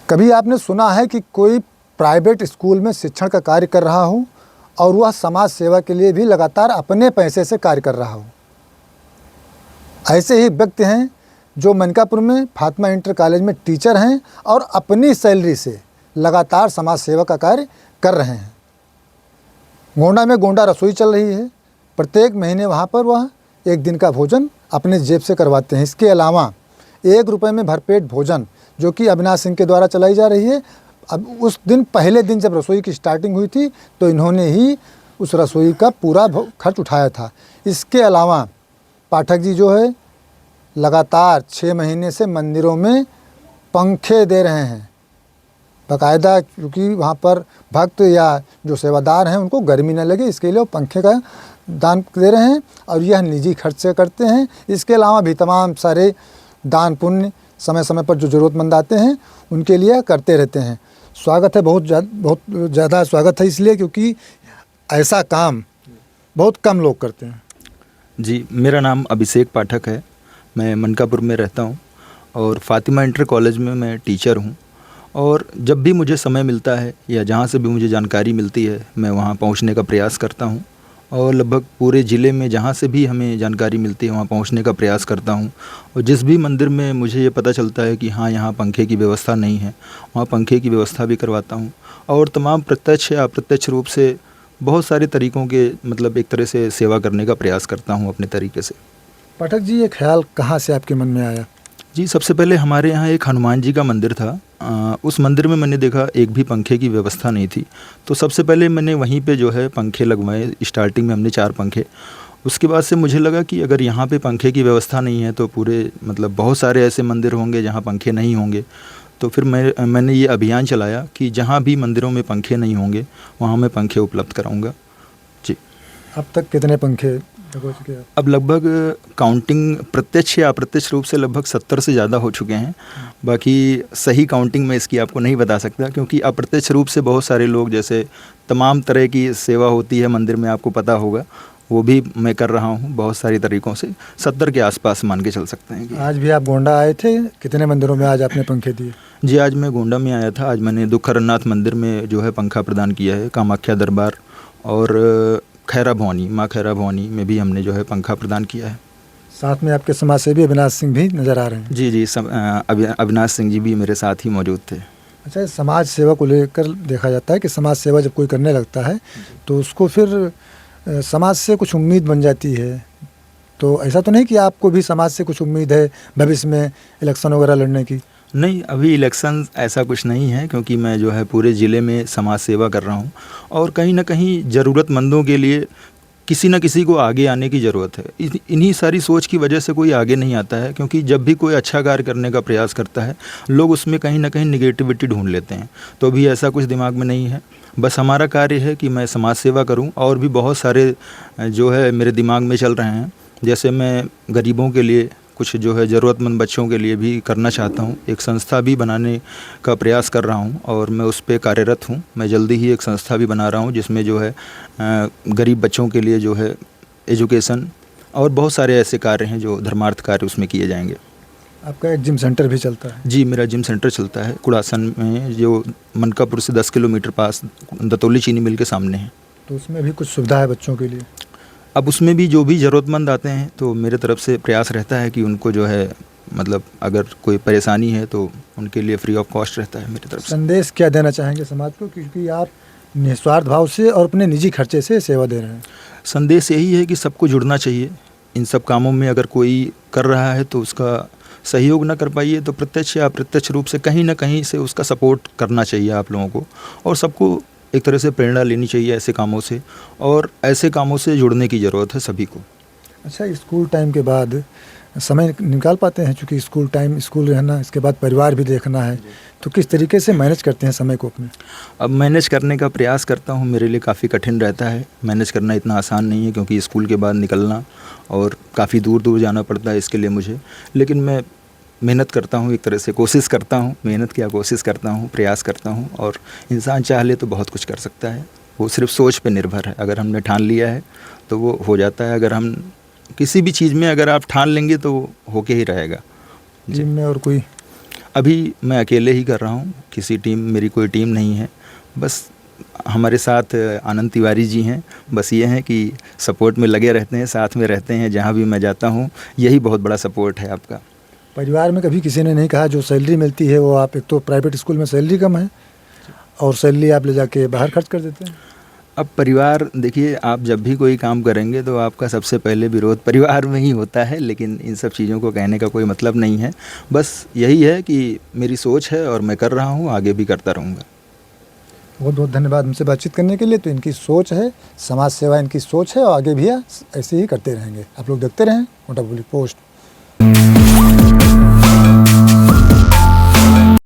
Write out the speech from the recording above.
कभी आपने सुना है कि कोई प्राइवेट स्कूल में शिक्षण का कार्य कर रहा हो और वह समाज सेवा के लिए भी लगातार अपने पैसे से कार्य कर रहा हो? ऐसे ही व्यक्ति हैं जो मनकापुर में फातिमा इंटर कॉलेज में टीचर हैं और अपनी सैलरी से लगातार समाज सेवा का कार्य कर रहे हैं। गोंडा में गोंडा रसोई चल रही है। प्रत्येक महीने वहाँ पर वह एक दिन का भोजन अपने जेब से करवाते हैं। इसके अलावा 1 रुपये में भरपेट भोजन जो कि अविनाश सिंह के द्वारा चलाई जा रही है। अब उस दिन पहले दिन जब रसोई की स्टार्टिंग हुई थी तो इन्होंने ही उस रसोई का पूरा खर्च उठाया था। इसके अलावा पाठक जी जो है लगातार 6 महीने से मंदिरों में पंखे दे रहे हैं बाकायदा, क्योंकि वहाँ पर भक्त या जो सेवादार हैं उनको गर्मी न लगे, इसके लिए वो पंखे का दान दे रहे हैं और यह निजी खर्च से करते हैं। इसके अलावा भी तमाम सारे दान पुण्य समय समय पर जो ज़रूरतमंद आते हैं उनके लिए करते रहते हैं। स्वागत है, बहुत ज़्यादा स्वागत है, इसलिए क्योंकि ऐसा काम बहुत कम लोग करते हैं। जी, मेरा नाम अभिषेक पाठक है। मैं मनकापुर में रहता हूँ और फातिमा इंटर कॉलेज में मैं टीचर हूँ। और जब भी मुझे समय मिलता है या जहाँ से भी मुझे जानकारी मिलती है मैं वहाँ पहुँचने का प्रयास करता हूँ और लगभग पूरे ज़िले में जहाँ से भी हमें जानकारी मिलती है वहाँ पहुँचने का प्रयास करता हूँ। और जिस भी मंदिर में मुझे ये पता चलता है कि हाँ यहाँ पंखे की व्यवस्था नहीं है, वहाँ पंखे की व्यवस्था भी करवाता हूँ। और तमाम प्रत्यक्ष या अप्रत्यक्ष रूप से बहुत सारे तरीक़ों के मतलब एक तरह से सेवा करने का प्रयास करता हूँ अपने तरीके से। पाठक जी, ये ख्याल कहाँ से आपके मन में आया? जी, सबसे पहले हमारे यहाँ एक हनुमान जी का मंदिर था। उस मंदिर में मैंने देखा एक भी पंखे की व्यवस्था नहीं थी, तो सबसे पहले मैंने वहीं पे जो है पंखे लगवाए। स्टार्टिंग में हमने 4 पंखे। उसके बाद से मुझे लगा कि अगर यहाँ पे पंखे की व्यवस्था नहीं है तो पूरे मतलब बहुत सारे ऐसे मंदिर होंगे जहाँ पंखे नहीं होंगे। तो फिर मैंने ये अभियान चलाया कि जहाँ भी मंदिरों में पंखे नहीं होंगे वहाँ मैं पंखे उपलब्ध कराऊँगा। जी। अब तक कितने पंखे हो चुके हैं? अब लगभग काउंटिंग प्रत्यक्ष या अप्रत्यक्ष रूप से लगभग 70 से ज़्यादा हो चुके हैं। बाकी सही काउंटिंग मैं इसकी आपको नहीं बता सकता, क्योंकि अप्रत्यक्ष रूप से बहुत सारे लोग, जैसे तमाम तरह की सेवा होती है मंदिर में, आपको पता होगा, वो भी मैं कर रहा हूँ बहुत सारी तरीक़ों से। 70 के आसपास मान के चल सकते हैं। आज भी आप गोंडा आए थे, कितने मंदिरों में आज आपने पंखे दिए? जी, आज मैं गोंडा में आया था। आज मैंने दुखहरनाथ मंदिर में जो है पंखा प्रदान किया है। कामाख्या दरबार और खैरा भवानी, माँ खैरा भवानी में भी हमने जो है पंखा प्रदान किया है। साथ में आपके समाज सेवी अविनाश सिंह भी नज़र आ रहे हैं। जी, अविनाश सिंह जी भी मेरे साथ ही मौजूद थे। अच्छा, समाज सेवा को लेकर देखा जाता है कि समाज सेवा जब कोई करने लगता है तो उसको फिर समाज से कुछ उम्मीद बन जाती है। तो ऐसा तो नहीं कि आपको भी समाज से कुछ उम्मीद है भविष्य में इलेक्शन वगैरह लड़ने की? नहीं, अभी इलेक्शन ऐसा कुछ नहीं है, क्योंकि मैं जो है पूरे ज़िले में समाज सेवा कर रहा हूँ और कहीं ना कहीं ज़रूरतमंदों के लिए किसी न किसी को आगे आने की ज़रूरत है। इन्हीं सारी सोच की वजह से कोई आगे नहीं आता है, क्योंकि जब भी कोई अच्छा कार्य करने का प्रयास करता है लोग उसमें कहीं ना कहीं निगेटिविटी ढूंढ लेते हैं। तो अभी ऐसा कुछ दिमाग में नहीं है। बस हमारा कार्य है कि मैं समाज सेवा करूँ और भी बहुत सारे जो है मेरे दिमाग में चल रहे हैं। जैसे मैं गरीबों के लिए कुछ जो है ज़रूरतमंद बच्चों के लिए भी करना चाहता हूँ। एक संस्था भी बनाने का प्रयास कर रहा हूँ और मैं उस पर कार्यरत हूँ। मैं जल्दी ही एक संस्था भी बना रहा हूँ जिसमें जो है गरीब बच्चों के लिए जो है एजुकेशन और बहुत सारे ऐसे कार्य हैं जो धर्मार्थ कार्य उसमें किए जाएंगे। आपका एक जिम सेंटर भी चलता है? जी, मेरा जिम सेंटर चलता है कुड़ासन में, जो मनकापुर से 10 किलोमीटर पास दतौली चीनी मिल के सामने है। तो उसमें भी कुछ सुविधा है बच्चों के लिए? अब उसमें भी जो भी ज़रूरतमंद आते हैं तो मेरे तरफ से प्रयास रहता है कि उनको जो है मतलब अगर कोई परेशानी है तो उनके लिए फ्री ऑफ कॉस्ट रहता है मेरी तरफ से। संदेश क्या देना चाहेंगे समाज को, क्योंकि आप निस्वार्थ भाव से और अपने निजी खर्चे से सेवा दे रहे हैं? संदेश यही है कि सबको जुड़ना चाहिए इन सब कामों में। अगर कोई कर रहा है तो उसका सहयोग ना कर पाइए तो प्रत्यक्ष या अप्रत्यक्ष रूप से कहीं ना कहीं से उसका सपोर्ट करना चाहिए आप लोगों को, और सबको एक तरह से प्रेरणा लेनी चाहिए ऐसे कामों से, और ऐसे कामों से जुड़ने की ज़रूरत है सभी को। अच्छा, स्कूल टाइम के बाद समय निकाल पाते हैं? चूँकि स्कूल टाइम स्कूल रहना, इसके बाद परिवार भी देखना है, तो किस तरीके से मैनेज करते हैं समय को अपने? अब मैनेज करने का प्रयास करता हूँ। मेरे लिए काफ़ी कठिन रहता है, मैनेज करना इतना आसान नहीं है, क्योंकि स्कूल के बाद निकलना और काफ़ी दूर दूर जाना पड़ता है इसके लिए मुझे। लेकिन मैं मेहनत करता हूँ, एक तरह से कोशिश करता हूँ, मेहनत किया कोशिश करता हूँ, प्रयास करता हूँ। और इंसान चाह ले तो बहुत कुछ कर सकता है, वो सिर्फ सोच पे निर्भर है। अगर हमने ठान लिया है तो वो हो जाता है। अगर हम किसी भी चीज़ में अगर आप ठान लेंगे तो वो होके ही रहेगा। जिम में और कोई अभी मैं अकेले ही कर रहा हूँ, मेरी कोई टीम नहीं है। बस हमारे साथ आनंद तिवारी जी हैं। बस ये हैं कि सपोर्ट में लगे रहते हैं, साथ में रहते हैं जहाँ भी मैं जाता हूँ। यही बहुत बड़ा सपोर्ट है आपका। परिवार में कभी किसी ने नहीं कहा जो सैलरी मिलती है वो आप, एक तो प्राइवेट स्कूल में सैलरी कम है और सैलरी आप ले जाके बाहर खर्च कर देते हैं? अब परिवार, देखिए आप जब भी कोई काम करेंगे तो आपका सबसे पहले विरोध परिवार में ही होता है, लेकिन इन सब चीज़ों को कहने का कोई मतलब नहीं है। बस यही है कि मेरी सोच है और मैं कर रहा हूँ, आगे भी करता रहूँगा। बहुत बहुत धन्यवाद हमसे बातचीत करने के लिए। तो इनकी सोच है, समाज सेवा इनकी सोच है और आगे भी ऐसे ही करते रहेंगे। आप लोग देखते रहें गोंडा पब्लिक पोस्ट।